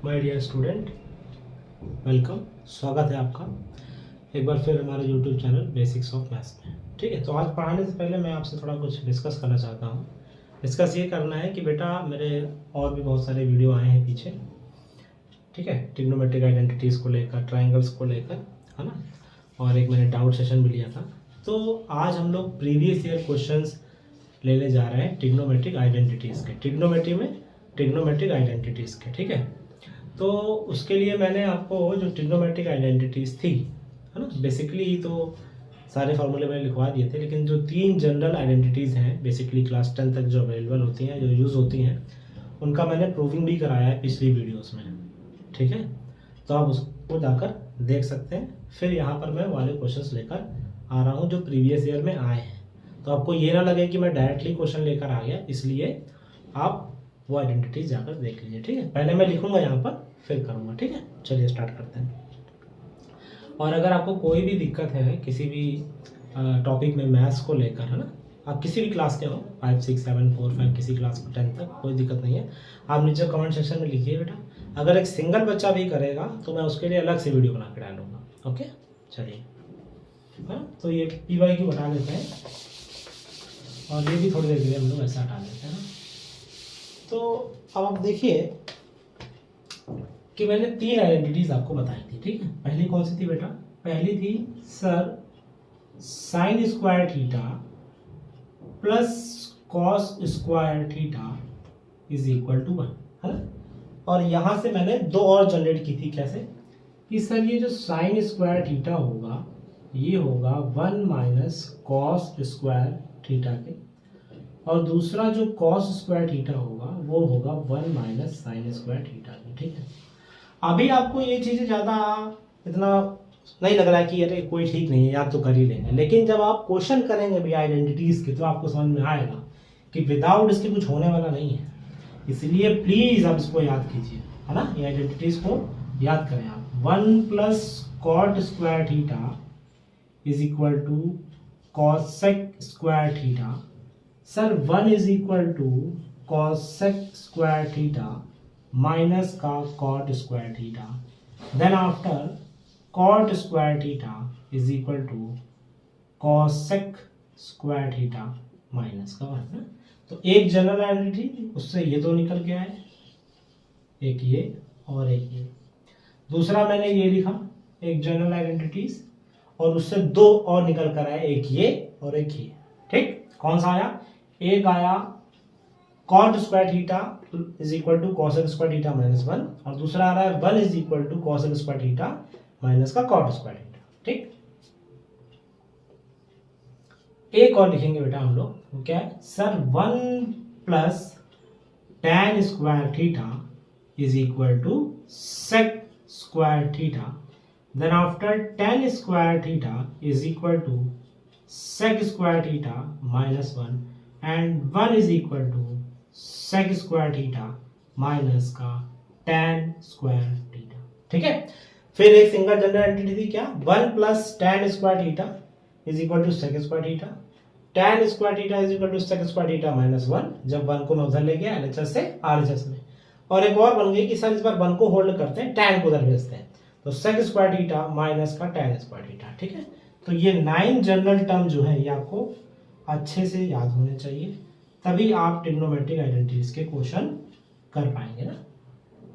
My dear student, welcome. स्वागत है आपका एक बार फिर हमारे YouTube channel basics of maths में। ठीक है, तो आज पढ़ाने से पहले मैं आपसे थोड़ा कुछ डिस्कस करना चाहता हूँ। डिस्कस ये करना है कि बेटा मेरे और भी बहुत सारे वीडियो आए हैं पीछे, ठीक है, ट्रिग्नोमेट्रिक आइडेंटिटीज़ को लेकर, ट्राइंगल्स को लेकर, है ना, और एक मैंने डाउट सेशन भी लिया था। तो आज हम लोग प्रीवियस ईयर क्वेश्चंस लेने जा रहे हैं ट्रिग्नोमेट्रिक आइडेंटिटीज़ के, ट्रिग्नोमेट्रिक आइडेंटिटीज़ के। ठीक है, तो उसके लिए मैंने आपको जो ट्रिग्नोमेट्रिक आइडेंटिटीज़ थी, है ना, बेसिकली तो सारे फार्मूले मैंने लिखवा दिए थे, लेकिन जो 3 जनरल आइडेंटिटीज़ हैं बेसिकली क्लास 10 तक जो अवेलेबल होती हैं, जो यूज़ होती हैं, उनका मैंने प्रूविंग भी कराया है पिछली वीडियोस में। ठीक है, तो आप उसको जाकर देख सकते हैं। फिर यहाँ पर मैं वाले क्वेश्चंस लेकर आ रहा हूँ जो प्रीवियस ईयर में आए हैं, तो आपको ये ना लगे कि मैं डायरेक्टली क्वेश्चन लेकर आ गया, इसलिए आप वो आइडेंटिटीज जाकर देख लीजिए। ठीक है, पहले मैं लिखूंगा यहाँ पर, फिर करूँगा। ठीक है, चलिए स्टार्ट करते हैं। और अगर आपको कोई भी दिक्कत है किसी भी टॉपिक में मैथ्स को लेकर, है ना, आप किसी भी क्लास के हो, 5, 6, 7, 4, 5, किसी क्लास को 10 तक, कोई दिक्कत नहीं है। आप नीचे कमेंट सेक्शन में लिखिए बेटा। अगर एक सिंगल बच्चा भी करेगा तो मैं उसके लिए अलग से वीडियो बना के डालूंगा। ओके, चलिए। हाँ, तो ये PY हटा देते हैं और ये भी थोड़ी देर के लिए हम लोग ऐसा हटा देते हैं ना। तो अब आप देखिए कि मैंने 3 आइडेंटिटीज आपको बताई थी। ठीक है, पहली कौन सी थी बेटा? पहली थी sir sine square theta plus cos square theta is equal to 1, है ना। और यहां से मैंने 2 और जनरेट की थी। कैसे? कि सर ये जो साइन स्क्वायर थीटा होगा ये होगा 1 माइनस कॉस स्क्वायर थीटा के, और दूसरा जो कॉस स्क्वायर थीटा होगा वो होगा 1 माइनस साइन स्क्वायर थीटा के। ठीक है, अभी आपको ये चीज़ें ज़्यादा इतना नहीं लग रहा है कि अरे कोई ठीक नहीं है, याद तो कर ही लेंगे, लेकिन जब आप क्वेश्चन करेंगे भी आइडेंटिटीज़ के तो आपको समझ में आएगा कि विदाउट इसके कुछ होने वाला नहीं है। इसलिए प्लीज़ आप इसको याद कीजिए, है ना, ये आइडेंटिटीज़ को याद करें आप। 1 plus cot square theta is equal to cosec square theta. Sir 1 is equal to cosec square theta minus का cot square theta, then after cot square theta is equal to cosec square theta minus का 1। तो एक general identity, उससे ये 2 निकल के आए, एक ये और एक ये। दूसरा मैंने ये लिखा एक जनरल आइडेंटिटीज, और उससे 2 और निकल कर आए, एक ये और एक ये। ठीक, कौन सा आया? एक आया cot square theta is equal to cosec square theta minus 1, और दूसरा आ रहा है 1 is equal to cosec square theta minus का कॉट स्क्वायर थीटा। ठीक, एक और लिखेंगे बेटा हम लोग, क्या है? Sir 1 plus tan square theta is equal to sec square theta, then after tan square theta is equal to sec square theta minus 1, and 1 is equal to sec square theta minus का tan square theta. ठीक है, फिर एक single general identity थी, क्या? 1 plus tan square theta is equal to sec square theta, tan square theta is equal to sec square theta minus 1, जब 1 को मैं उधर ले गया LHS से RHS में। और एक और बन गई कि सर इस बार 1 को होल्ड करते हैं, tan को उधर भेजते हैं, तो sec स्क्वायर थीटा माइनस का tan स्क्वायर थीटा। ठीक है, तो ये 9 जनरल टर्म जो है ये आपको अच्छे से याद होने चाहिए, तभी आप ट्रिग्नोमेट्रिक आइडेंटिटीज के क्वेश्चन कर पाएंगे ना।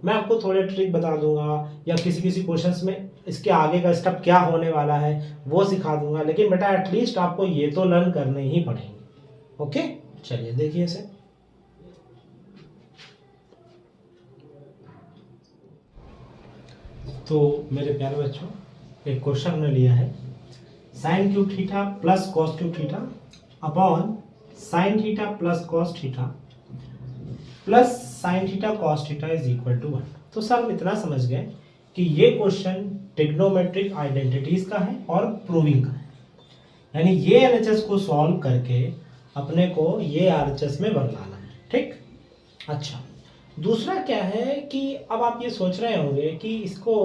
मैं आपको थोड़े ट्रिक बता दूंगा, या किसी किसी क्वेश्चंस में इसके आगे का स्टेप क्या होने वाला है वो सिखा दूंगा, लेकिन बेटा एटलीस्ट आपको ये तो लर्न करने ही पड़ेंगे। ओके, चलिए देखिए इसे। तो मेरे प्यारे बच्चों, एक क्वेश्चन हमने लिया है, sine cube theta plus cos cube theta upon sine theta plus cos theta plus sine theta cos theta is equal to 1। तो सर हम इतना समझ गए कि ये क्वेश्चन ट्रिग्नोमेट्रिक आइडेंटिटीज का है और प्रूविंग का है, यानी ये LHS को सॉल्व करके अपने को ये RHS में बनाना है। ठीक, अच्छा, दूसरा क्या है कि अब आप ये सोच रहे होंगे कि इसको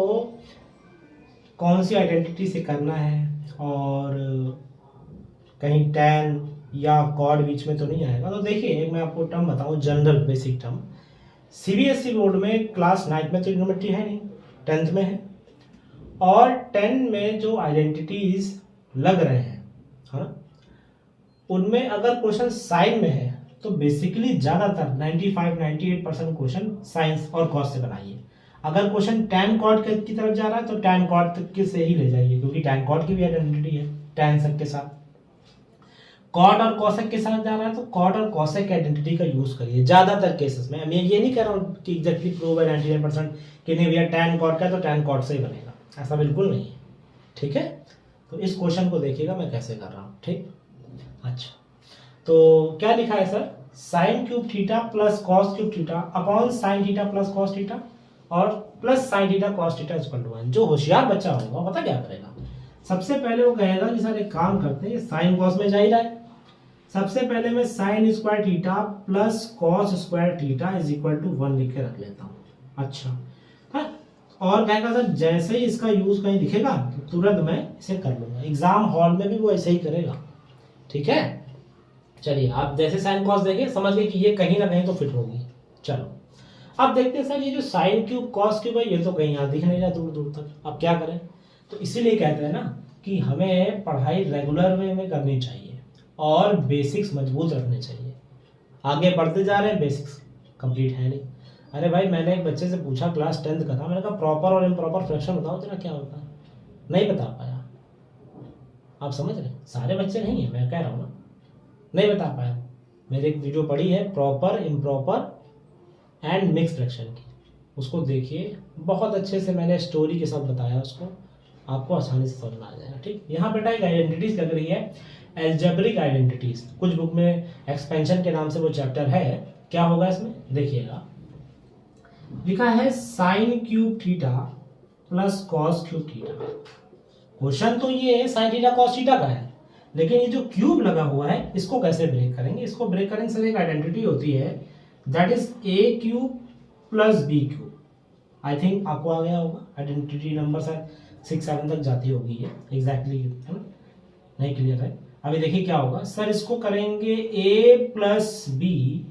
कौन सी आइडेंटिटी से करना है, और कहीं tan या कॉड बीच में तो नहीं आएगा। तो देखिए, एक मैं आपको टर्म बताऊं, general basic term, CBSE board में क्लास 9 में ट्रिग्नोमेट्री है नहीं, 10th में है। और 10 में जो आइडेंटिटीज लग रहे हैं, हाँ, उनमें अगर क्वेश्चन साइन में है तो बेसिकली ज़्यादातर 95-98% क्वेश्चन साइंस और कॉस से बनाइए। अगर क्वेश्चन टैन कॉट की तरफ जा रहा है तो टैन कॉट के से ही ले जाइए, क्योंकि टैन कॉट की भी आइडेंटिटी है टैन सेक के साथ। कॉट और कॉसेक के साथ जा रहा है तो कॉट और कॉसेक की आइडेंटिटी का यूज करिए ज़्यादातर केसेस में। मैं ये नहीं कह रहा हूँ कि एग्जैक्टली प्रूव है 99% कि नहीं भैया टैन कॉट का तो टैन कॉट से ही बनेगा, ऐसा बिल्कुल नहीं है। ठीक है, तो इस क्वेश्चन को देखिएगा मैं कैसे कर रहा हूँ। ठीक, अच्छा, तो क्या लिखा है sir, sine cube theta plus cos cube theta upon sine theta plus cos theta और plus sine theta cos theta equal to 1। जो होशियार बच्चा होगा पता क्या करेगा, सबसे पहले वो कहेगा कि सर एक काम करते हैं, साइन कॉस में जा ही रहा है, सबसे पहले मैं sine square theta plus cos square theta is equal to 1 लिख के रख लेता हूँ। अच्छा, हाँ, और कहेगा सर जैसे ही इसका यूज कहीं दिखेगा तो तुरंत मैं इसे कर लूंगा। एग्जाम हॉल में भी वो ऐसे ही करेगा। ठीक है, चलिए आप जैसे साइन कॉस देखें समझ गए कि ये कहीं ना कहीं तो फिट होगी। चलो अब देखते हैं सर ये जो साइन क्यूब कॉस क्यूब है ये तो कहीं यहाँ दिख नहीं रहा दूर दूर तक, अब क्या करें। तो इसीलिए कहते हैं ना कि हमें पढ़ाई रेगुलर वे में करनी चाहिए और बेसिक्स मजबूत रखने चाहिए। आगे बढ़ते जा रहे हैं, बेसिक्स कंप्लीट है नहीं। अरे भाई मैंने एक बच्चे से पूछा, क्लास 10th का था, मैंने कहा प्रॉपर और इम्प्रॉपर फ्रैक्शन बताओ तेरा क्या होता है, नहीं बता पाया। आप समझ रहे, सारे बच्चे नहीं है, मैं कह रहा हूँ ना, नहीं बता पाया। मेरी एक वीडियो पड़ी है proper improper and mix fraction की, उसको देखिए, बहुत अच्छे से मैंने स्टोरी के साथ बताया उसको, आपको आसानी से समझ में आ जाएगा। ठीक, यहाँ बेटा एक आइडेंटिटीज लग रही है, एल्जेब्रिक आइडेंटिटीज, कुछ बुक में एक्सपेंशन के नाम से वो चैप्टर है। क्या होगा इसमें देखिएगा, लिखा है sine cube theta plus cos cube theta. Question तो ये साइन थीटा कॉस थीटा का है, लेकिन ये जो क्यूब लगा हुआ है इसको कैसे ब्रेक करेंगे। इसको ब्रेक करेंगे सर, एक आइडेंटिटी होती है that is a cube plus b cube. I think आपको आ गया होगा, आइडेंटिटी नंबर सर 6-7 तक जाती होगी ये, एग्जैक्टली है ना, नहीं क्लियर है। अभी देखिए क्या होगा सर, इसको करेंगे a plus b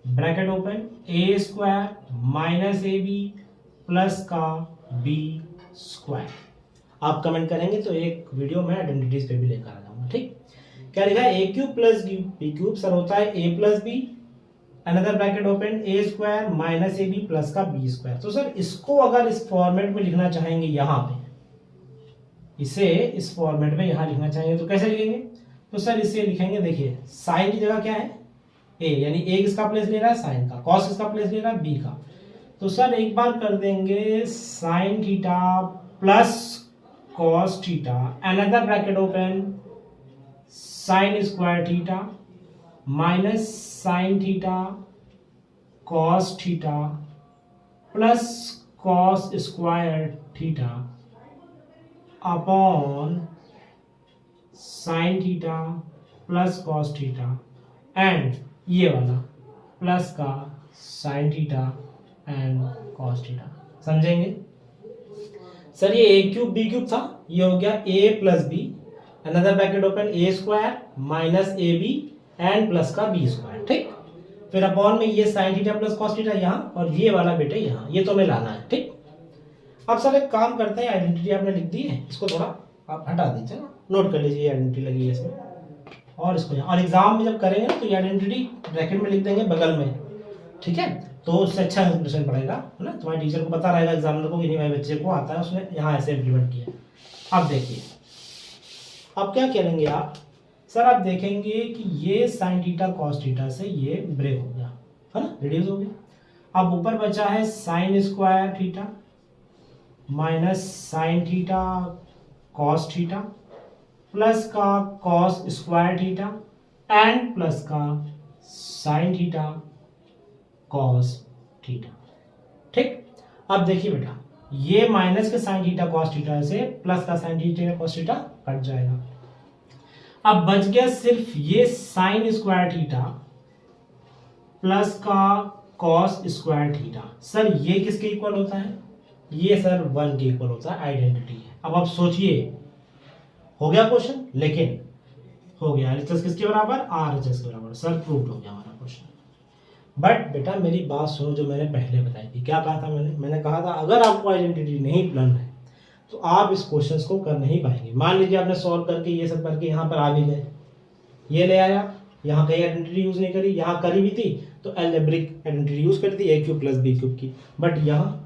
bracket open a square minus a b plus का बी स्क्वायर। आप कमेंट करेंगे तो एक वीडियो में आइडेंटिटीज पे भी लेकर आ जाऊंगा। ठीक, क्या लिखा है, a cube plus b cube sir होता है a plus b, another bracket open a square minus a b plus का बी स्क्वायर। तो सर इसको अगर इस फॉर्मेट में लिखना चाहेंगे, यहाँ पे इसे इस फॉर्मेट में यहां लिखना चाहेंगे तो कैसे लिखेंगे, तो सर इसे लिखेंगे, देखिए साइन की जगह क्या है ए, यानी ए किसका प्लेस ले रहा है साइन का, कॉस किसका प्लेस ले रहा है बी का। तो सर एक बार कर देंगे sine theta plus cos theta, another bracket open sine square theta minus sine theta cos theta plus cos square theta upon sine theta plus cos theta and ये वाला प्लस का sine theta and cos theta. समझेंगे sir, ये a cube b cube था, ये हो गया a plus b, another bracket open a square minus a b and plus का बी स्क्वायर। ठीक, फिर अपॉन में ये sign theta plus cos theta यहाँ और ये वाला बेटे यहाँ, ये तो हमें लाना है। ठीक, अब सर एक काम करते हैं, आइडेंटिटी आपने लिख दी है, इसको थोड़ा आप हटा दीजिए ना, नोट कर लीजिए आइडेंटिटी लगी है इसमें, और इसको यहाँ, और एग्जाम में जब करेंगे ना तो ये आइडेंटिटी ब्रैकेट में लिख देंगे बगल में। ठीक है, तो उससे अच्छा इंप्रेशन पड़ेगा, है ना, तुम्हारे टीचर को पता रहेगा एग्जामिनर को कि नहीं भाई बच्चे को आता है, उसने यहाँ ऐसे इम्प्लीमेंट किया। अब देखिए अब क्या करेंगे आप, सर आप देखेंगे कि ये साइन थीटा कॉस थीटा से ये ब्रेक हो गया, है ना, रिड्यूस हो गया। अब ऊपर बचा है sine square theta minus sine theta cos theta plus का cos square theta and plus का साइन थीटा कॉस थीटा। ठीक, अब देखिए बेटा ये माइनस के साइन थीटा कॉस थीटा से प्लस का sine theta cos theta cut जाएगा। अब बच गया सिर्फ ये साइन स्क्वायर थीटा प्लस का कॉस स्क्वायर थीटा। सर ये किसके इक्वल होता है, ये सर 1 के इक्वल होता है, आइडेंटिटी है। अब आप सोचिए, हो गया क्वेश्चन, लेकिन हो गया एलएचएस किसके बराबर, आरएचएस के बराबर। सर प्रूव्ड हो गया हमारा क्वेश्चन। बट बेटा मेरी बात सुनो, जो मैंने पहले बताई थी, क्या कहा था मैंने कहा था अगर आपको आइडेंटिटी नहीं प्लान है तो आप इस क्वेश्चन को कर नहीं पाएंगे। मान लीजिए आपने सॉल्व करके ये सब करके यहाँ पर आ भी गए, ये ले आया, यहाँ कहीं आइडेंटिटी यूज नहीं करी, यहाँ करी भी थी तो एल्जेब्रिक आइडेंटिटी यूज करी थी a³ + b³ की, बट यहाँ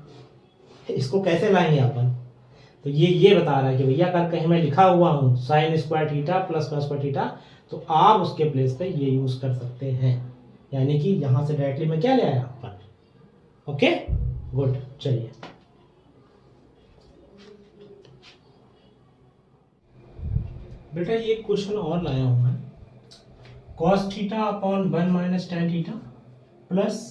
इसको कैसे लाएंगे अपन? तो ये बता रहा है कि भैया अगर कहीं मैं लिखा हुआ हूँ sin² थीटा + cos² थीटा तो आप उसके प्लेस पे ये यूज कर सकते हैं, यानी कि यहाँ से डायरेक्टली मैं क्या ले आया अपन। ओके गुड, चलिए बेटा ये क्वेश्चन और लाया हूं मैं, cos theta upon 1 - tan theta plus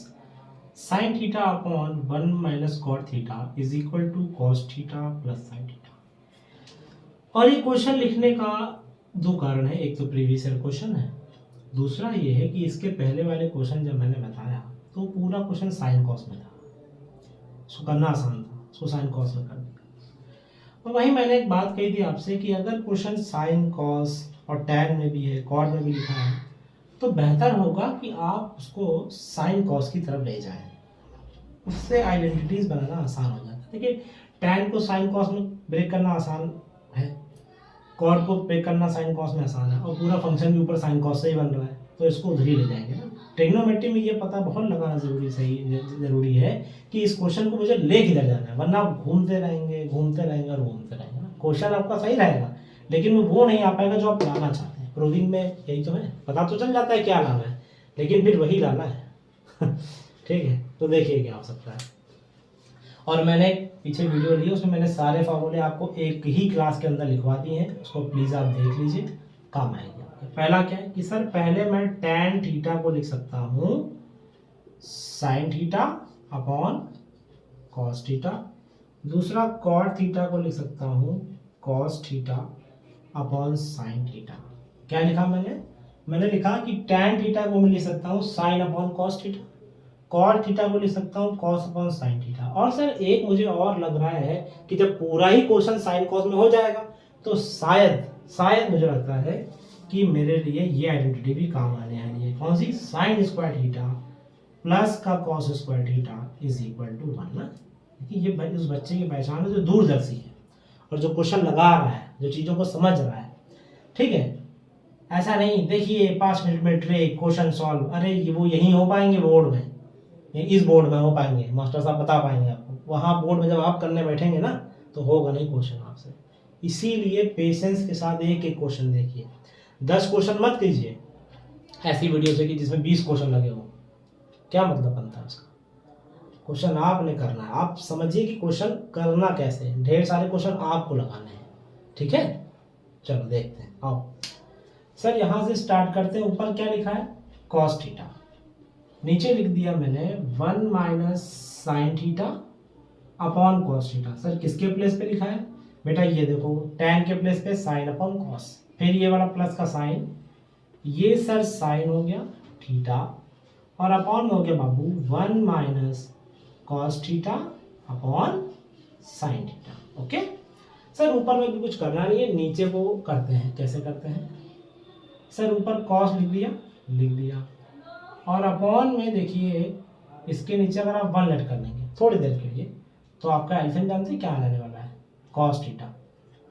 sin theta upon 1 - cot theta is equal to cos theta plus sin theta. और ये क्वेश्चन लिखने का दो कारण है, एक तो प्रीवियस ईयर क्वेश्चन है, दूसरा ये है कि इसके पहले वाले क्वेश्चन जब मैंने बताया तो पूरा क्वेश्चन साइन कॉस में था, उसको करना आसान था, उसको साइन कॉस में करने का। तो वही मैंने एक बात कही थी आपसे कि अगर क्वेश्चन साइन कॉस और टैन में भी है, कॉट में भी लिखा है, तो बेहतर होगा कि आप उसको साइन कॉस की तरफ ले जाएं, उससे आइडेंटिटीज बनाना आसान हो जाता है। देखिए टैन को साइन कॉस में ब्रेक करना आसान है, कॉट को ब्रेक करना साइन कॉस में आसान है, और पूरा फंक्शन भी ऊपर साइन कॉस से ही बन रहा है, तो इसको उधर ही ले जाएंगे ना। ट्रिग्नोमेट्री में ये पता बहुत लगाना जरूरी है कि इस क्वेश्चन को मुझे ले किधर जाना है, वरना आप घूमते रहेंगे और घूमते रहेंगे ना। क्वेश्चन आपका सही रहेगा लेकिन वो नहीं आ पाएगा जो आप लाना चाहते हैं। प्रूविंग में यही तो है, पता तो चल जाता है क्या लाना है लेकिन फिर वही लाना है ठीक है, तो देखिए क्या हो सकता है। और मैंने पीछे वीडियो ली, उसमें मैंने सारे फार्मूले आपको एक ही क्लास के अंदर लिखवा दिए हैं, उसको प्लीज आप देख लीजिए, काम आएगी। पहला क्या है कि सर पहले मैं tan थीटा को लिख सकता हूं sin theta upon cos theta, दूसरा cot थीटा को लिख सकता हूं cos theta upon sin theta. क्या लिखा मैंने लिखा कि tan थीटा को मैं लिख सकता हूं sin upon cos theta, cot theta को लिख सकता हूं cos अपॉन sin थीटा। और सर एक मुझे और लग रहा है कि जब पूरा ही क्वेश्चन sin cos में हो जाएगा तो शायद मुझे लगता है कि मेरे लिए ये आइडेंटिटी भी काम आने वाली है। कौन सी? sin² थीटा प्लस का cos² theta is equal to 1 ना। ये उस बच्चे की पहचान है जो दूरदर्शी है और जो क्वेश्चन लगा रहा है, जो चीजों को समझ रहा है, ठीक है। ऐसा नहीं देखिए 5 मिनट में ट्रिक क्वेश्चन सॉल्व, अरे वो यहीं हो पाएंगे बोर्ड में, इस बोर्ड में हो पाएंगे, मास्टर साहब बता पाएंगे आपको, वहां बोर्ड में जब आप करने बैठेंगे ना तो होगा नहीं क्वेश्चन आपसे। इसीलिए पेशेंस के साथ एक एक क्वेश्चन देखिए, 10 क्वेश्चन मत कीजिए ऐसी वीडियो से कि जिसमें 20 क्वेश्चन लगे हो, क्या मतलब बनता है उसका। क्वेश्चन आपने करना है, आप समझिए कि क्वेश्चन करना कैसे है, ढेर सारे क्वेश्चन आपको लगाने हैं, ठीक है। चलो देखते हैं, आओ सर यहां से स्टार्ट करते हैं। ऊपर क्या लिखा है? cos थीटा, नीचे लिख दिया मैंने 1 - sin theta upon cos theta. Sir किसके प्लेस पे लिखा है बेटा? ये देखो tan के प्लेस पे sin अपॉन cos, फिर ये वाला प्लस का साइन, ये सर साइन हो गया थीटा और अपॉन में हो गया बाबू 1 - cos theta upon sin theta. Okay sir ऊपर में भी कुछ करना नहीं है, नीचे वो करते हैं। कैसे करते हैं सर? ऊपर cos लिख दिया और अपॉन में देखिए इसके नीचे अगर आप 1 लेट कर लेंगे थोड़ी देर के लिए तो आपका एल्सियम जानते हैं क्या आने वाला है? cos theta.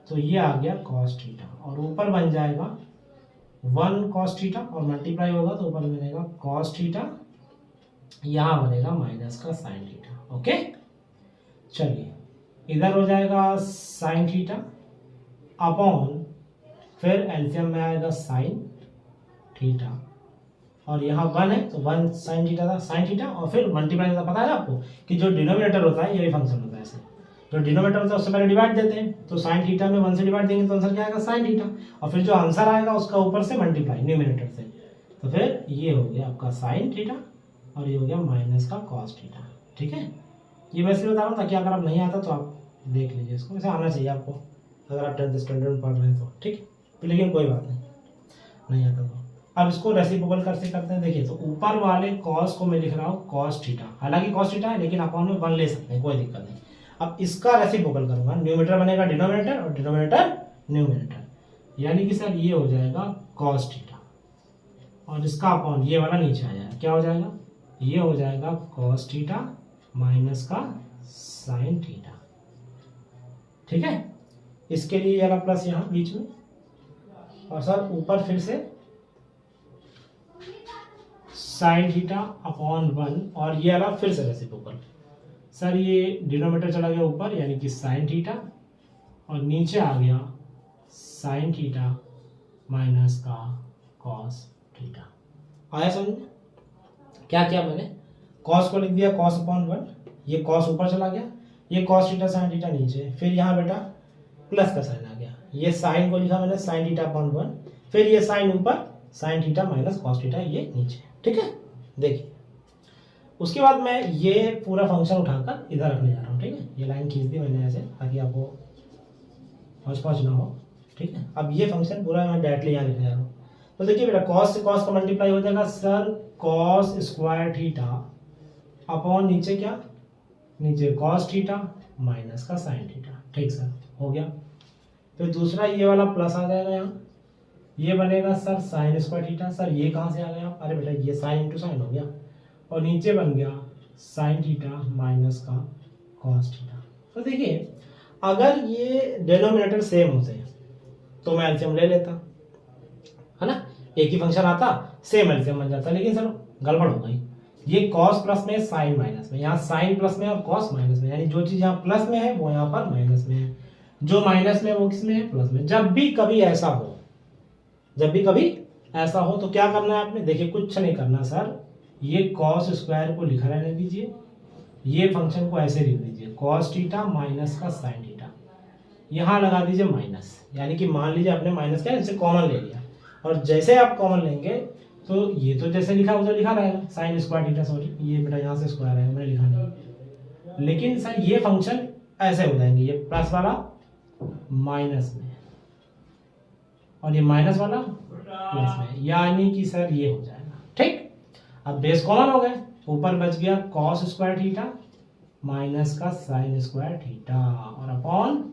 तो ये आ गया cos थीटा और ऊपर बन जाएगा 1 cos थीटा और मल्टीप्लाई होगा तो ऊपर बनेगा cos थीटा, यहां बनेगा माइनस का sin थीटा। ओके चलिए इधर हो जाएगा sin थीटा अपॉन फिर एल्सियम में आएगा sin थीटा और यहाँ 1 है तो 1 sin थीटा था, sin थीटा और फिर मल्टीप्लाई होता। पता है ना आपको कि जो डिनोमिनेटर होता है यही फंक्शन होता है, ऐसे जो डिनोमिनेटर होता है उससे पहले डिवाइड देते हैं, तो sin थीटा में 1 से डिवाइड देंगे तो आंसर क्या आएगा? sin थीटा, और फिर जो आंसर आएगा उसका ऊपर से मल्टीप्लाई न्यूमिनेटर से, तो फिर ये हो गया आपका sin थीटा और ये हो गया माइनस का cos थीटा। ठीक है, ये वैसे बता रहा हूँ ताकि अगर आप नहीं आता तो आप देख लीजिए इसको, वैसे आना चाहिए आपको अगर आप 10th स्टैंडर्ड में पढ़ रहे हैं तो, ठीक है, लेकिन कोई बात नहीं आता तो। अब इसको रेसिप्रोकल कैसे करते हैं देखिए, तो ऊपर वाले cos को मैं लिख रहा हूँ cos थीटा, हालांकि cos थीटा है लेकिन अपॉन में 1 ले सकते हैं, कोई दिक्कत नहीं। अब इसका रेसिप्रोकल करूंगा, न्यूमरेटर बनेगा डिनोमिनेटर और डिनोमिनेटर न्यूमरेटर, यानी कि सर ये हो जाएगा cos थीटा और इसका अपॉन ये वाला नीचे आ जाएगा, क्या हो जाएगा ये हो जाएगा कॉस थीटा माइनस का साइन थीटा। ठीक है, इसके लिए ये वाला प्लस यहाँ बीच में, और सर ऊपर फिर से साइन थीटा अपॉन 1, और ये वाला फिर से रेसिप्रोकल। सर ये डिनोमिनेटर चला गया ऊपर यानी कि साइन थीटा, और नीचे आ गया साइन थीटा माइनस का कॉस थीटा। आया समझ में? क्या किया मैंने, कॉस को लिख दिया कॉस अपॉन 1, ये कॉस ऊपर चला गया, ये कॉस थीटा साइन थीटा नीचे, फिर यहाँ बेटा प्लस का साइन आ गया, ये साइन को लिखा मैंने साइन थीटा अपॉन 1, फिर ये साइन ऊपर sine theta minus cos theta ये नीचे। ठीक है, देखिए उसके बाद मैं ये पूरा फंक्शन उठाकर इधर रखने जा रहा हूँ। ठीक है, ये लाइन खींच दी मैंने ऐसे ताकि आपको पहुँच ना हो। ठीक है, अब ये फंक्शन पूरा मैं डायरेक्टली यहाँ लिखने जा रहा हूँ। तो देखिए बेटा कॉस से कॉस का मल्टीप्लाई हो जाएगा sir cos square theta upon नीचे क्या, नीचे कॉस थीटा माइनस का साइन थीटा। ठीक सर, हो गया। फिर दूसरा ये वाला प्लस आ जाएगा यहाँ, ये बनेगा sir sine square theta. Sir ये कहाँ से आ गया, अरे बेटा ये साइन इंटू साइन हो गया, और नीचे बन गया साइन थीटा माइनस का कॉस थीटा। तो देखिए अगर ये डिनोमिनेटर सेम होते तो मैं एलसीएम ले लेता, है ना, एक ही फंक्शन आता सेम एलसीएम बन जाता, लेकिन सर गड़बड़ हो गई। ये कॉस प्लस में साइन माइनस में, यहाँ साइन प्लस में और कॉस माइनस में, यानी जो चीज यहाँ प्लस में है वो यहाँ पर माइनस में है, जो माइनस में वो किस में है, प्लस में। जब भी कभी ऐसा हो, जब भी कभी ऐसा हो तो क्या करना है आपने, देखिए कुछ नहीं करना सर, ये कॉस स्क्वायर को लिखा रहने दीजिए, ये फंक्शन को ऐसे लिख दीजिए कॉस थीटा माइनस का साइन थीटा, यहाँ लगा दीजिए माइनस, यानी कि मान लीजिए आपने माइनस क्या इसे कॉमन ले लिया, और जैसे आप कॉमन लेंगे तो ये तो जैसे लिखा उधर लिखा रहेगा साइन स्क्वायर थीटा, सॉरी ये बेटा यहाँ से स्क्वायर है मैंने लिखा नहीं, लेकिन सर ये फंक्शन ऐसे हो जाएंगे, ये प्लस वाला माइनस में और ये माइनस वाला प्लस में, यानी कि सर ये हो जाएगा। ठीक, अब बेस कॉमन हो गए, ऊपर बच गया कॉस स्क्वायर थीटा माइनस का साइन स्क्वायर थीटा, और अपॉन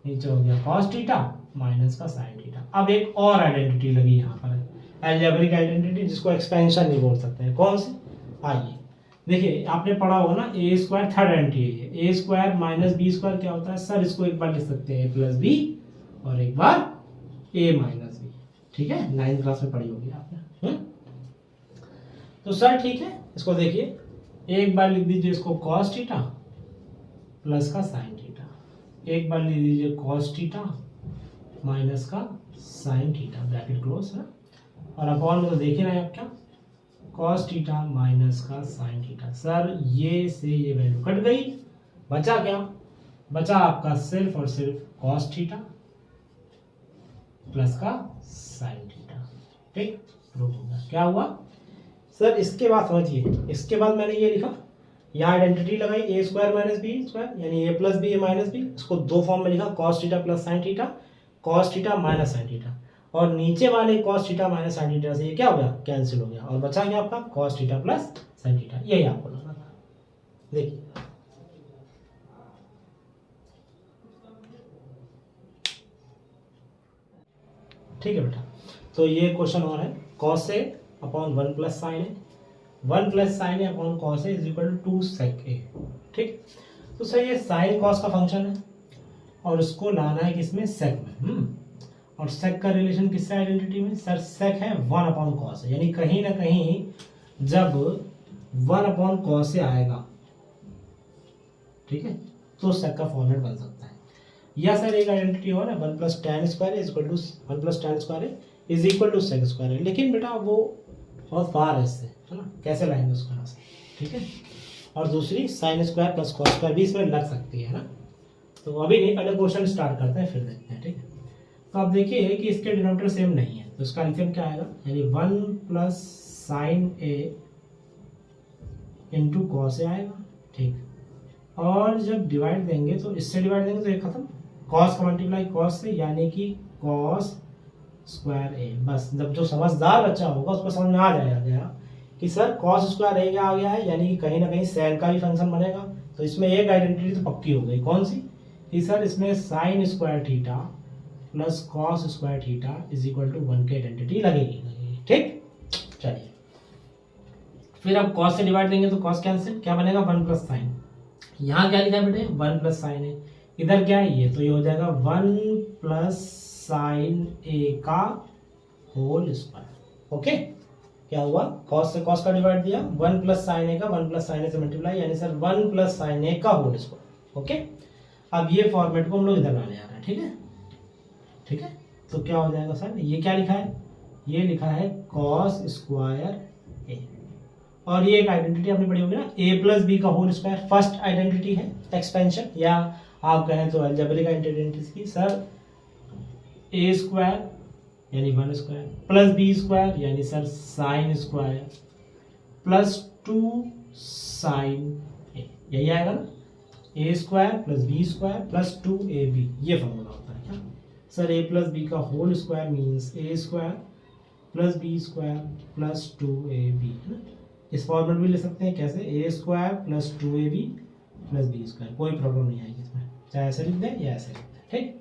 नीचे हो गया कॉस थीटा माइनस का साइन थीटा। अब एक और आइडेंटिटी लगी यहाँ पर, अलजेब्रिक आइडेंटिटी, जिसको एक्सपेंशन नहीं बोल सकते हैं। कौन सी, आइए देखिए, आपने पढ़ा होगा ना ए स्क्वायर, थर्ड आइडेंटिटी है, a square minus B square क्या होता है सर, इसको एक बार लिख सकते हैं ए प्लस बी और एक बार ए माइनस बी। ठीक है, 9th क्लास में पढ़ी होगी आपने। तो सर ठीक है, इसको देखिए एक बार लिख दीजिए इसको कॉस थीटा प्लस का साइन थीटा, एक बार लिख दीजिए कॉस थीटा माइनस का साइन थीटा, ब्रैकेट क्लोज है, और अपॉन में तो देख ही रहे हैं आप क्या, कॉस थीटा माइनस का साइन थीटा। सर ये से ये वैल्यू कट गई, बचा क्या, बचा आपका सिर्फ और सिर्फ कॉस थीटा प्लस का साइन थीटा। ठीक, प्रूफ होगा। क्या हुआ सर, इसके बाद समझिए, इसके बाद मैंने ये लिखा, यहाँ आइडेंटिटी लगाई ए स्क्वायर माइनस बी स्क्वायर, यानी ए प्लस बी ए माइनस बी, इसको दो फॉर्म में लिखा, cos theta plus sine theta, cos theta minus sine theta, और नीचे वाले cos theta minus sine theta से ये क्या हो गया, कैंसिल हो गया, और बचा गया आपका cos theta plus sine theta. यही आपको लगा था, देखिए ठीक है बेटा। तो ये क्वेश्चन और है, कॉस से अपॉन 1 प्लस साइन है, 1 प्लस साइन है अपॉन कॉस है इज इक्वल टू 2 सेक ए। ठीक, तो सर ये साइन कॉस का फंक्शन है और उसको लाना है किसमें, सेक में। और सेक का रिलेशन किससे आइडेंटिटी में, सर सेक है 1 अपॉन कॉस है, यानी कहीं ना कहीं जब 1 अपॉन कॉस से आएगा, ठीक है, तो सेक का फॉर्मेट बन सकता है। या सर एक आइडेंटिटी हो ना, 1 plus tan square is equal to 1 plus tan square is equal to sec square है, लेकिन बेटा वो बहुत फार है इससे, है ना, कैसे लाएंगे उसको यहाँ से। ठीक है, और दूसरी sign square plus cos square भी इसमें लग सकती है ना, तो अभी नहीं, पहले क्वेश्चन स्टार्ट करते हैं फिर देखते हैं। ठीक है, तो आप देखिए कि इसके डिनोमिनेटर सेम नहीं है, तो इसका एलसीएम क्या आएगा, यानी 1 plus sign A into cos A आएगा। ठीक, और जब डिवाइड देंगे तो इससे डिवाइड देंगे तो ये खत्म, कॉस का मल्टीप्लाई कॉस से, यानी कि कॉस स्क्वायर ए। बस जब जो समझदार बच्चा होगा उसको समझ में आ जाएगा कि सर कॉस स्क्वायर ए क्या आ गया है, यानी कि कहीं ना कहीं सेन का भी फंक्शन बनेगा। तो इसमें एक आइडेंटिटी तो पक्की हो गई, कौन सी, कि सर इसमें sine square theta plus cos square theta is equal to 1 की आइडेंटिटी लगेगी। ठीक, चलिए फिर अब कॉस से डिवाइड देंगे तो कॉस कैंसिल, क्या बनेगा 1 प्लस साइन। यहाँ क्या लिखा है बेटे 1 प्लस साइन है, इधर क्या है ये, तो ये हो जाएगा 1 प्लस साइन ए का होल स्क्वायर। ओके, क्या हुआ, कॉस से कॉस का डिवाइड दिया, 1 प्लस साइन ए का 1 प्लस साइन ए से मल्टीप्लाई, यानी सर 1 प्लस साइन ए का होल स्क्वायर। ओके, अब ये फॉर्मेट को हम लोग इधर लाने आ रहे हैं। ठीक है, ठीक है, तो क्या हो जाएगा सर, ये क्या लिखा है, ये लिखा है कॉस स्क्वायर ए, और ये एक आइडेंटिटी आपने पढ़ी होगी ना, ए प्लस बी का होल स्क्वायर, फर्स्ट आइडेंटिटी है एक्सपेंशन, या आप कहें तो अलजेब्रिक आइडेंटिटी की, सर ए स्क्वायर यानी 1 स्क्वायर प्लस बी स्क्वायर यानी sir sine square plus 2 sine a, यही आएगा ना, a square plus b square plus 2ab, ये फॉर्मूला होता है क्या सर, ए प्लस बी का whole square means a square plus b square plus 2ab, है ना। इस फॉर्मेट भी ले सकते हैं कैसे, a square plus 2ab plus b square, कोई प्रॉब्लम नहीं आएगी इसमें, चाहे ऐसे लिख दें या ऐसे लिख दें। ठीक,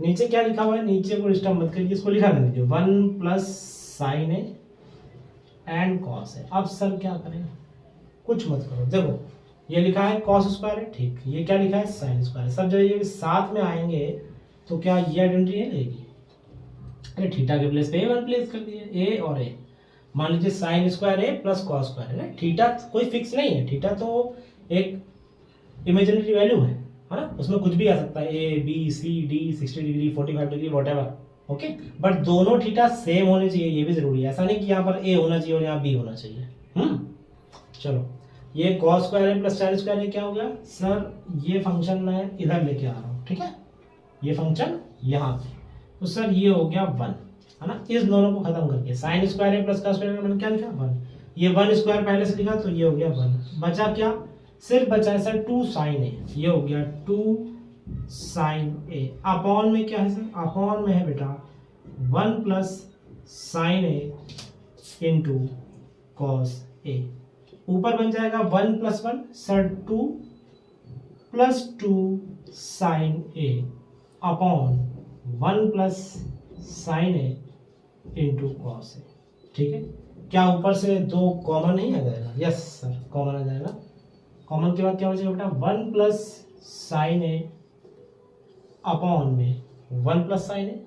नीचे क्या लिखा हुआ है, नीचे को डिस्टर्ब मत करिए, इसको लिखा नहीं, 1 plus sign A and cos है। अब सर क्या करें, कुछ मत करो, देखो ये लिखा है कॉस स्क्वायर है, ठीक, ये क्या लिखा है साइन स्क्वायर है, सब जब ये साथ में आएंगे तो क्या ये आइडेंटिटी है लेगी, अरे थीटा के प्लेस पे A1 प्लेस कर दिए, ए और ए, मान लीजिए साइन स्क्वायर ए प्लस कॉस स्क्वायर है ना, थीटा कोई फिक्स नहीं है, थीटा तो एक इमेजिनरी वैल्यू है ना, उसमें कुछ भी आ सकता है, A B C D 60 degree 45 degree whatever. Okay, but दोनों थीटा सेम होने चाहिए, ये भी जरूरी है, ऐसा नहीं कि यहाँ पर ए होना चाहिए और यहाँ बी होना चाहिए। चलो, ये कॉस स्क्वायर है प्लस साइन स्क्वायर है, क्या हो गया सर, ये फंक्शन मैं इधर लेके आ रहा हूँ, ठीक है, ये फंक्शन यहाँ पे, तो सर ये हो गया 1, है ना, इस दोनों को खत्म करके साइन स्क्वायर है प्लस का स्क्वायर मैंने क्या लिखा 1, ये 1 स्क्वायर पहले से लिखा तो ये हो गया 1, बचा क्या, सिर्फ बचा है सर 2 साइन ए, ये हो गया 2 साइन ए, अपॉन में क्या है सर, अपॉन में है बेटा 1 plus sign A into cos A, ऊपर बन जाएगा 1 plus 1 sir 2 plus 2 sine A upon 1 plus sign A into cos A. ठीक है, क्या ऊपर से 2 कॉमन नहीं आ जाएगा, यस सर कॉमन आ जाएगा, कॉमन के बाद क्या हो जाएगा बेटा 1 प्लस साइन ए अपॉन में 1 plus sign A,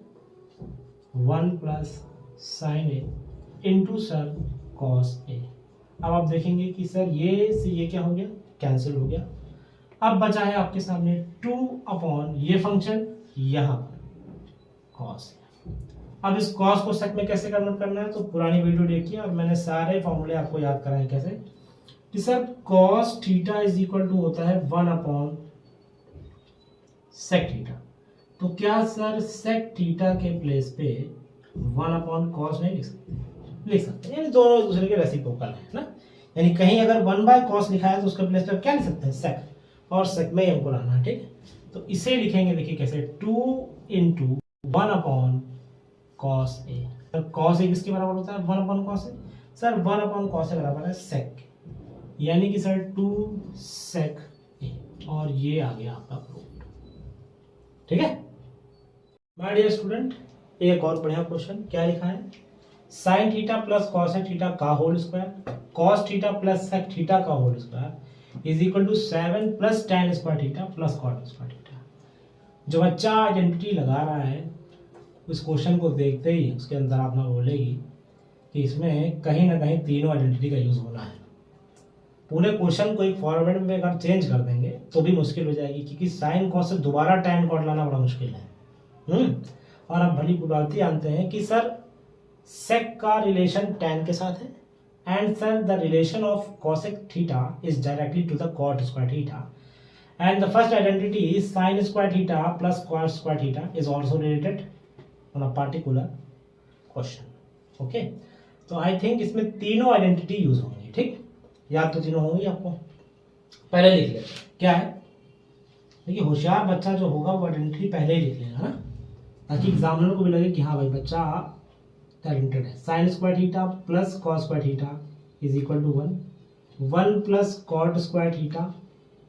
1 plus sign A into sir cos A. अब आप देखेंगे कि सर ये से ये क्या हो गया, कैंसिल हो गया, अब बचा है आपके सामने 2 अपॉन ये फंक्शन यहाँ पर कॉस। अब इस कॉस को सेक में कैसे कन्वर्ट करना है, तो पुरानी वीडियो देखिए और मैंने सारे फॉर्मूले आपको याद कराए कैसे, कि sir cos theta is equal to होता है 1 अपॉन सेक थीटा, तो क्या सर सेक थीटा के प्लेस पे 1 अपॉन कॉस नहीं लिख सकते, लिख सकते हैं, यानी दोनों एक दूसरे के रेसिप्रोकल है ना, यानी कहीं अगर 1 बाय कॉस लिखा है तो उसके प्लेस पे क्या लिख सकते हैं सेक, और सेक में हमको लाना है। ठीक है, तो इसे लिखेंगे, देखिए कैसे 2 into 1 upon cos A, cos A किसके बराबर होता है 1 upon cos A, sir 1 upon cos A बराबर है सेक, यानी कि सर 2 सेक ए, और ये आ गया आपका प्रूफ। ठीक है माय डियर स्टूडेंट, एक और बढ़िया क्वेश्चन, क्या लिखा है, sine theta plus cos theta का whole square, cos theta plus sec theta का whole square is equal to 7 plus tan square theta plus cot square theta. जो बच्चा आइडेंटिटी लगा रहा है उस क्वेश्चन को देखते ही उसके अंदर आप ना बोलेगी कि इसमें कहीं ना कहीं तीनों आइडेंटिटी का यूज होना है। पूरे क्वेश्चन को एक फॉर्मेट में अगर चेंज कर देंगे तो भी मुश्किल हो जाएगी, क्योंकि साइन कॉस से दोबारा tan कॉट लाना बड़ा मुश्किल है। और आप भली बुलाती जानते हैं कि सर सेक का रिलेशन tan के साथ है, and sir the relation of cosec theta is directly to the cot square theta, and the first identity is sin square theta plus cot square theta is also related on a particular question. Okay, तो I think इसमें तीनों identity use होंगी। ठीक, याद तो तीनों होंगी आपको, पहले लिख लेते क्या है, देखिए होशियार बच्चा जो होगा वो आइडेंटिटी पहले ही लिख लेगा ना, ताकि एग्जामिनर को भी लगे कि हाँ भाई बच्चा टैलेंटेड है। Sine square theta plus cos square theta is equal to 1 plus cot square theta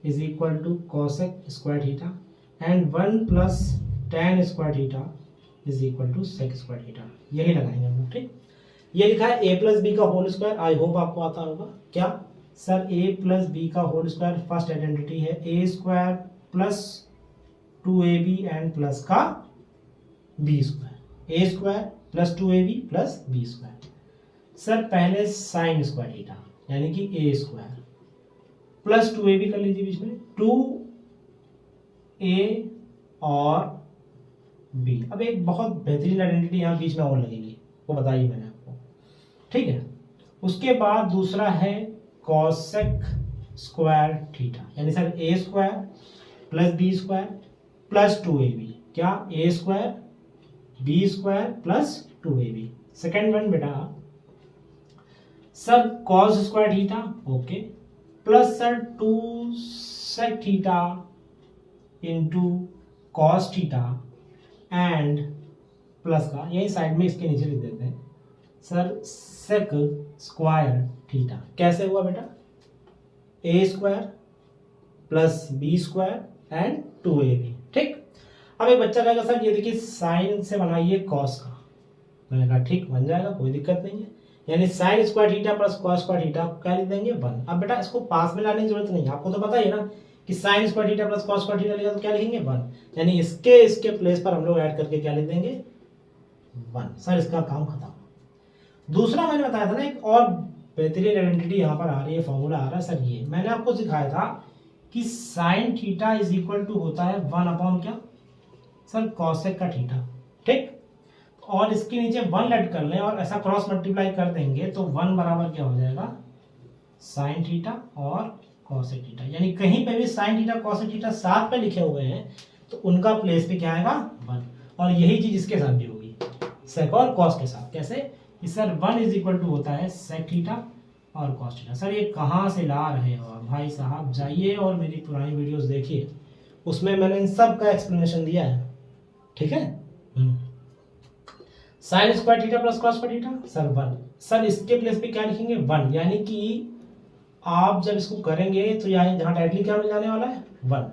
is equal to cosec square theta, and 1 plus tan square theta is equal to sec square theta, यही लगाएंगे हम लोग। ठीक, ये लिखा है a plus b का whole square, I hope आपको आता होगा। क्या सर ए प्लस बी का होल स्क्वायर फर्स्ट आइडेंटिटी है a square plus 2ab and plus का b square, a square plus 2ab plus b square. Sir पहले sine square theta यानी कि ए स्क्वायर प्लस 2ab कर लीजिए बीच में 2a और b। अब एक बहुत बेहतरीन आइडेंटिटी यहाँ बीच में और लगेगी, वो बताइए मैंने आपको, ठीक है। उसके बाद दूसरा है कॉसेक स्क्वायर थीटा यानी sir a square plus b square plus 2ab, क्या a square b square plus 2ab। Second one बेटा sir cos square theta, okay, plus sir 2 sec theta into cos theta and plus का यही side में इसके नीचे लिख देते हैं सर सेक स्क्वायर थीटा। कैसे हुआ बेटा, a square plus b square and 2ab, ठीक। अब एक बच्चा कहेगा सर ये देखिए साइन से बनाइए कॉस का, मैंने कहा ठीक बन जाएगा, कोई दिक्कत नहीं है। यानी sign square theta plus cos square theta क्या लिख देंगे 1। अब बेटा इसको पास में लाने की जरूरत नहीं है, आपको तो पता ही है ना कि sign square theta plus cos square theta लिखा तो क्या लिखेंगे 1, यानी इसके प्लेस पर हम लोग ऐड करके क्या लिख देंगे 1। सर इसका काम खत्म। दूसरा मैंने बताया था ना एक और बेहतरीन आइडेंटिटी यहाँ पर आ रही है, फॉर्मूला आ रहा है सर, ये मैंने आपको सिखाया था कि sine theta is equal to होता है 1 अपॉन क्या सर कॉसेक का थीटा, ठीक। और इसके नीचे 1 लेट कर लें और ऐसा क्रॉस मल्टीप्लाई कर देंगे तो 1 बराबर क्या हो जाएगा साइन थीटा और कॉसेक थीटा। यानी कहीं पे भी साइन थीटा कॉसेक थीटा साथ में लिखे हुए हैं तो उनका प्लेस पे क्या आएगा 1। और यही चीज इसके साथ भी होगी सेक और कॉस के साथ। कैसे कि सर 1 इज इक्वल टू होता है सेक थीटा और कॉस थीटा। सर ये कहाँ से ला रहे हो भाई साहब, जाइए और मेरी पुरानी वीडियोस देखिए, उसमें मैंने इन सब का एक्सप्लेनेशन दिया है, ठीक है। Sine square theta plus cos square theta sir 1, sir इसके प्लेस पे क्या लिखेंगे 1, यानी कि आप जब इसको करेंगे तो यहाँ जहाँ डायरेक्टली क्या मिल जाने वाला है 1,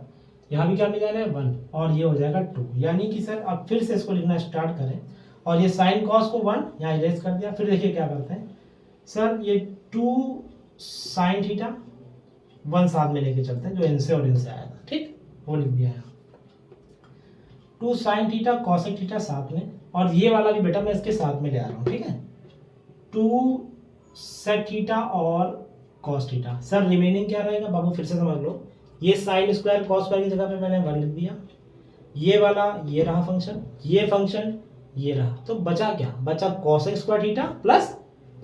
यहाँ भी क्या मिल जाना है 1 और ये हो जाएगा 2। यानी कि सर अब फिर से इसको लिखना स्टार्ट करें और ये साइन कॉस को 1 यहाँ इरेज कर दिया। फिर देखिए क्या करते हैं सर, ये 2 साइन थीटा 1 साथ में लेके चलते हैं जो इनसे और इनसे आया था, ठीक, वो लिख दिया है 2 साइन थीटा कॉसेक थीटा साथ में, और ये वाला भी बेटा मैं इसके साथ में ले आ रहा हूँ, ठीक है 2 सेक थीटा और कॉस थीटा। सर रिमेनिंग क्या रहेगा बाबू फिर से समझ लो, ये साइन स्क्वायर कॉस स्क्वायर की जगह पे मैंने 1 लिख दिया, ये वाला ये रहा फंक्शन, ये फंक्शन ये रहा, तो बचा क्या, बचा cosec square theta plus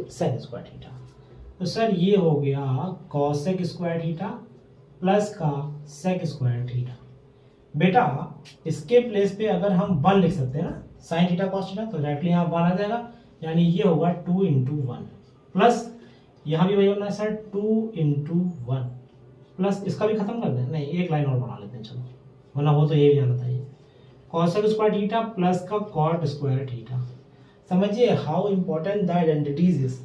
sec square theta. तो सर ये हो गया कॉसेक स्क्वायर थीटा प्लस का सेक स्क्वायर थीटा। बेटा इसके प्लेस पे अगर हम 1 लिख सकते हैं ना साइन थीटा कॉस थीटा, तो डायरेक्टली यहाँ 1 आ जाएगा, यानी ये होगा 2 इंटू 1 प्लस यहाँ भी वही होना है सर 2 इंटू 1 प्लस इसका भी खत्म कर दें, नहीं एक लाइन और बना लेते हैं चलो, वरना वो तो ये भी आना था, ये कॉसेक स्क्वायर थीटा प्लस का कॉट स्क्वायर थीटा। समझिए how important the identities is.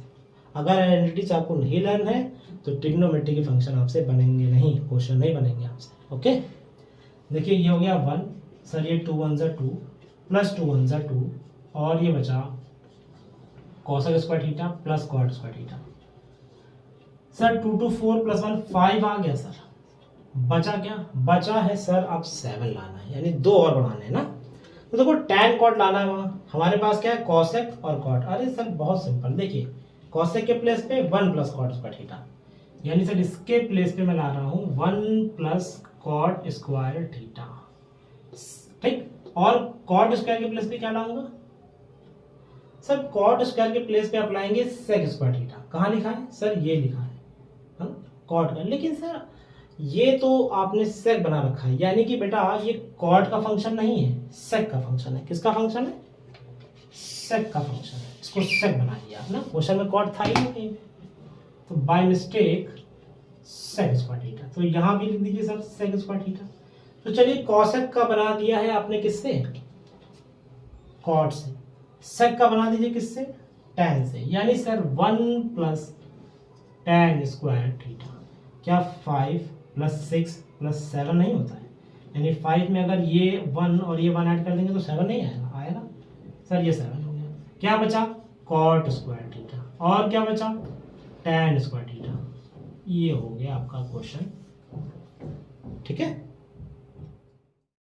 अगर आइडेंटिटीज आपको नहीं लर्न है तो ट्रिग्नोमेट्री के फंक्शन आपसे बनेंगे नहीं, क्वेश्चन नहीं बनेंगे आपसे, ओके। देखिए ये हो गया 1, सर ये 2 1 2 प्लस 2 1 2 और ये बचा cosec square theta plus cot square theta. Sir 2 2 4 plus 1 5 आ गया सर, बचा क्या, बचा है सर अब 7 लाना है, यानी 2 और बढ़ाने हैं ना। तो देखो tan कॉट लाना है, वहाँ हमारे पास क्या है कॉसेक और कॉट। अरे सर बहुत सिंपल, देखिए कॉसेक के प्लेस पे 1 प्लस कॉट स्क्वायर थीटा, यानी सर इसके प्लेस पे मैं ला रहा हूँ 1 प्लस कॉट स्क्वायर थीटा, ठीक। और कॉट स्क्वायर के प्लेस पे क्या लाऊंगा सर, कॉट स्क्वायर के प्लेस पे आप लाएंगे सेक स्क्वायर थीटा। कहाँ लिखा है सर, ये लिखा है कॉट का, लेकिन सर ये तो आपने सेक बना रखा है, यानी कि बेटा ये कॉट का फंक्शन नहीं है, सेक का फंक्शन है। किसका फंक्शन है, सेक का फंक्शन है, इसको सेक बना दिया आपने, क्वेश्चन में कॉट था ही नहीं, तो by mistake sec square theta, तो यहाँ भी लिख दीजिए सर सेक स्क्वायर थीटा। तो चलिए कॉसेक का बना दिया है आपने किससे, कॉट से। सेक का बना दीजिए किससे, tan से, यानी sir 1 plus tan square theta, क्या 5 प्लस 6 प्लस 7 नहीं होता है, यानी 5 में अगर ये 1 और ये 1 ऐड कर देंगे तो 7 नहीं आएगा, आएगा सर ये 7 हो गया। क्या बचा कॉट स्क्वायर थीटा, और क्या बचा tan स्क्वायर थीटा। ये हो गया आपका क्वेश्चन, ठीक है।